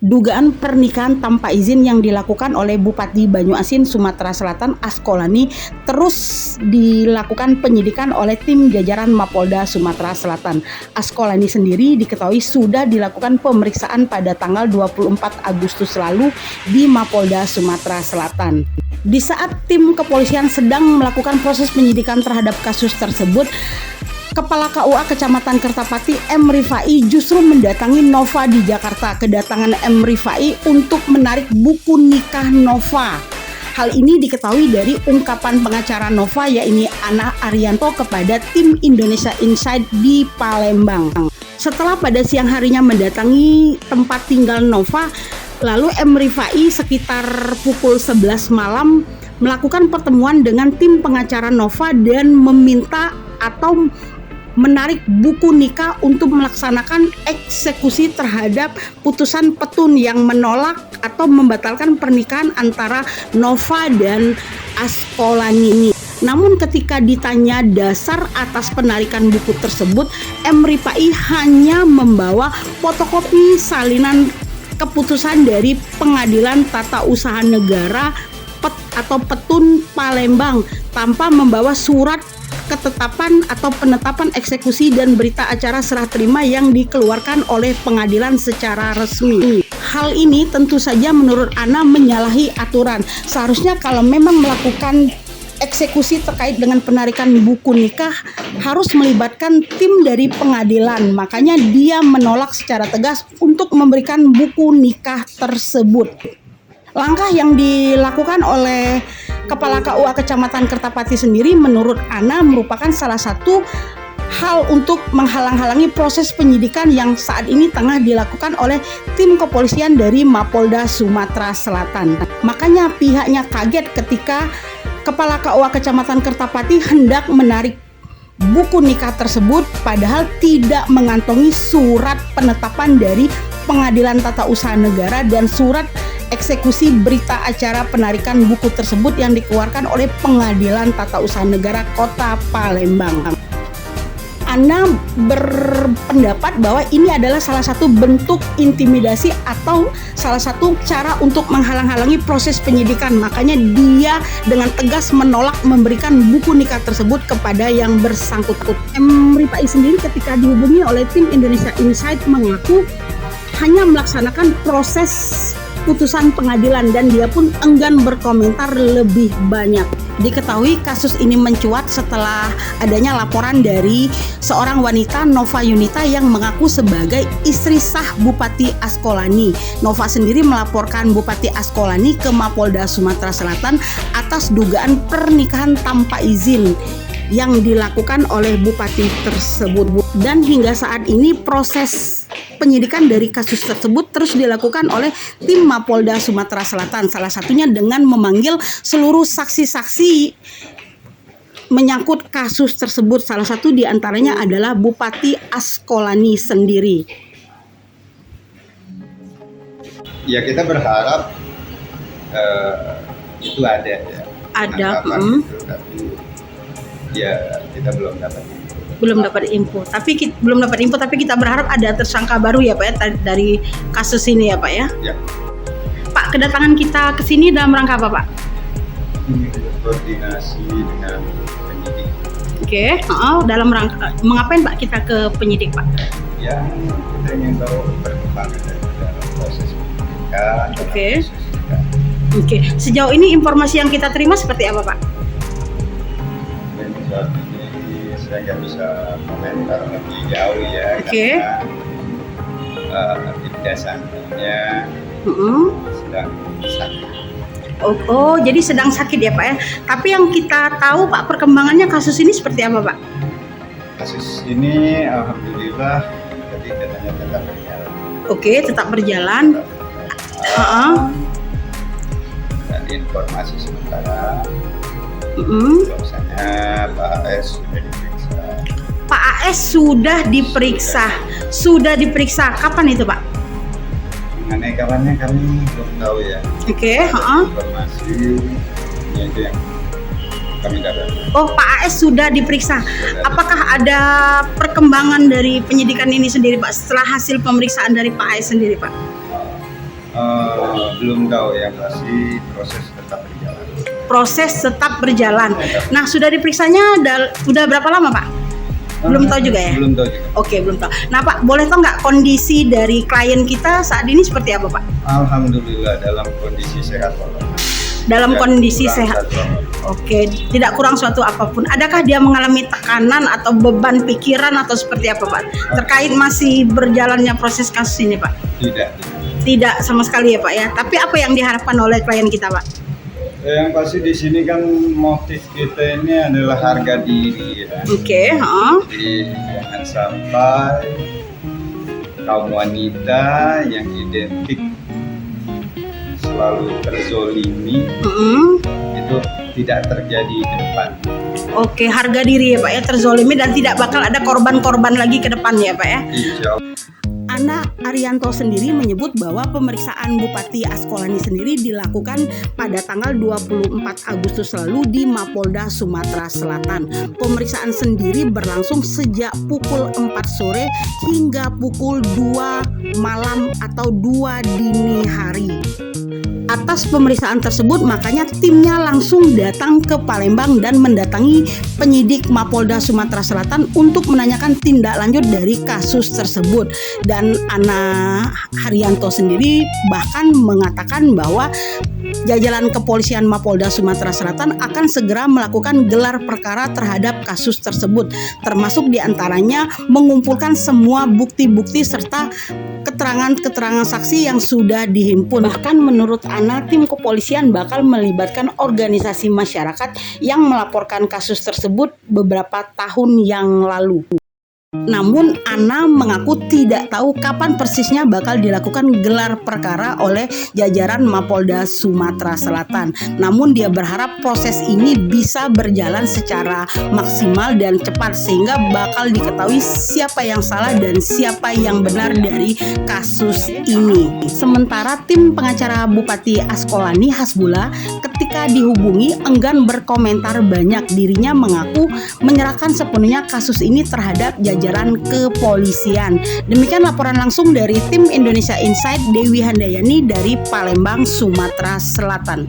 dugaan pernikahan tanpa izin yang dilakukan oleh Bupati Banyuasin, Sumatera Selatan, Askolani terus dilakukan penyidikan oleh tim jajaran Mapolda Sumatera Selatan. Askolani sendiri diketahui sudah dilakukan pemeriksaan pada tanggal 24 Agustus lalu di Mapolda Sumatera Selatan. Di saat tim kepolisian sedang melakukan proses penyidikan terhadap kasus tersebut, Kepala KUA Kecamatan Kertapati M. Rifai justru mendatangi Nova di Jakarta. Kedatangan M. Rifai untuk menarik buku nikah Nova. Hal ini diketahui dari ungkapan pengacara Nova, yaitu Ana Arianto, kepada tim Indonesia Insight di Palembang. Setelah pada siang harinya mendatangi tempat tinggal Nova, lalu M. Rifai sekitar pukul 11 malam melakukan pertemuan dengan tim pengacara Nova dan meminta atau menarik buku nikah untuk melaksanakan eksekusi terhadap putusan petun yang menolak atau membatalkan pernikahan antara Nova dan Askolani. Namun ketika ditanya dasar atas penarikan buku tersebut, M. Rifai hanya membawa fotokopi salinan keputusan dari Pengadilan Tata Usaha Negara atau Petun Palembang tanpa membawa surat ketetapan atau penetapan eksekusi dan berita acara serah terima yang dikeluarkan oleh pengadilan secara resmi. Hal ini tentu saja menurut Ana menyalahi aturan. Seharusnya kalau memang melakukan eksekusi terkait dengan penarikan buku nikah harus melibatkan tim dari pengadilan. Makanya dia menolak secara tegas untuk memberikan buku nikah tersebut. Langkah yang dilakukan oleh Kepala KUA Kecamatan Kertapati sendiri menurut Ana merupakan salah satu hal untuk menghalang-halangi proses penyidikan yang saat ini tengah dilakukan oleh tim kepolisian dari Mapolda Sumatera Selatan. Makanya pihaknya kaget ketika Kepala KUA Kecamatan Kertapati hendak menarik buku nikah tersebut padahal tidak mengantongi surat penetapan dari Pengadilan Tata Usaha Negara dan surat eksekusi berita acara penarikan buku tersebut yang dikeluarkan oleh Pengadilan Tata Usaha Negara Kota Palembang. Ana berpendapat bahwa ini adalah salah satu bentuk intimidasi atau salah satu cara untuk menghalang-halangi proses penyidikan. Makanya dia dengan tegas menolak memberikan buku nikah tersebut kepada yang bersangkutan. M. Rifai sendiri ketika dihubungi oleh tim Indonesia Insight mengaku hanya melaksanakan proses putusan pengadilan dan dia pun enggan berkomentar lebih banyak. Diketahui kasus ini mencuat setelah adanya laporan dari seorang wanita, Nova Yunita, yang mengaku sebagai istri sah Bupati Askolani. Nova sendiri melaporkan Bupati Askolani ke Mapolda Sumatera Selatan atas dugaan pernikahan tanpa izin yang dilakukan oleh bupati tersebut. Dan hingga saat ini proses penyidikan dari kasus tersebut terus dilakukan oleh tim Mapolda Sumatera Selatan, salah satunya dengan memanggil seluruh saksi-saksi menyangkut kasus tersebut. Salah satu diantaranya adalah Bupati Askolani sendiri. Ya, kita berharap itu ada ya. Ada, itu, tapi ya kita belum dapat info. Belum dapat info, tapi kita berharap ada tersangka baru ya Pak ya dari kasus ini ya Pak ya. Ya. Pak, kedatangan kita ke sini dalam rangka apa Pak? Koordinasi dengan penyidik. Oke, dalam rangka mengapain Pak kita ke penyidik Pak? Ya, kita ingin tahu perkembangan dari proses penyidikan. Oke. Sejauh ini informasi yang kita terima seperti apa Pak? Saat ini saya nggak bisa komentar lebih jauh ya, karena tim dasarnya sedang sakit. Oh, jadi sedang sakit ya Pak ya. Tapi yang kita tahu Pak, perkembangannya kasus ini seperti apa Pak? Kasus ini alhamdulillah tadi katanya tetap berjalan. Oke, tetap berjalan. Dan informasi sementara bahwasanya Pak AS sudah diperiksa. Pak AS sudah diperiksa. Kapan itu Pak? Mengenai kawannya kami belum tahu ya. Informasi itu yang kami dapat. Oh, Pak AS sudah diperiksa. Apakah ada perkembangan dari penyidikan ini sendiri Pak setelah hasil pemeriksaan dari Pak AS sendiri Pak? Belum tahu, yang pasti proses tetap berjalan. Proses tetap berjalan. Nah, sudah diperiksanya udah berapa lama, Pak? Belum tahu juga ya? Belum tahu juga. Oke, belum tahu. Nah, Pak, boleh tahu nggak kondisi dari klien kita saat ini seperti apa, Pak? Alhamdulillah dalam kondisi sehat, Pak. Dalam Tidak kondisi kurang sehat. satu apapun. Oke, tidak kurang suatu apapun. Adakah dia mengalami tekanan atau beban pikiran atau seperti apa, Pak? Terkait masih berjalannya proses kasus ini, Pak? Tidak. Tidak sama sekali ya, Pak ya. Tapi apa yang diharapkan oleh klien kita, Pak? Yang pasti di sini kan motif kita ini adalah harga diri ya. Oke, Jadi jangan sampai kaum wanita yang identik selalu terzolimi itu tidak terjadi ke depan. Oke, harga diri ya, Pak ya, terzolimi dan tidak bakal ada korban-korban lagi ke depan ya, Pak ya. Insya Allah. Ana Arianto sendiri menyebut bahwa pemeriksaan Bupati Askolani sendiri dilakukan pada tanggal 24 Agustus lalu di Mapolda Sumatera Selatan. Pemeriksaan sendiri berlangsung sejak pukul 4 sore hingga pukul 2 malam atau 2 dini hari. Atas pemeriksaan tersebut, makanya timnya langsung datang ke Palembang dan mendatangi penyidik Mapolda Sumatera Selatan untuk menanyakan tindak lanjut dari kasus tersebut. Dan Ana Haryanto sendiri bahkan mengatakan bahwa jajaran kepolisian Mapolda Sumatera Selatan akan segera melakukan gelar perkara terhadap kasus tersebut, termasuk diantaranya mengumpulkan semua bukti-bukti serta keterangan-keterangan saksi yang sudah dihimpun. Bahkan menurut Ana, tim kepolisian bakal melibatkan organisasi masyarakat yang melaporkan kasus tersebut beberapa tahun yang lalu. Namun Ana mengaku tidak tahu kapan persisnya bakal dilakukan gelar perkara oleh jajaran Mapolda Sumatera Selatan. Namun dia berharap proses ini bisa berjalan secara maksimal dan cepat sehingga bakal diketahui siapa yang salah dan siapa yang benar dari kasus ini. Sementara tim pengacara Bupati Askolani Hasbullah ketika dihubungi enggan berkomentar banyak. Dirinya mengaku menyerahkan sepenuhnya kasus ini terhadap jajaran kepolisian. Demikian laporan langsung dari tim Indonesia Insight, Dewi Handayani dari Palembang, Sumatera Selatan.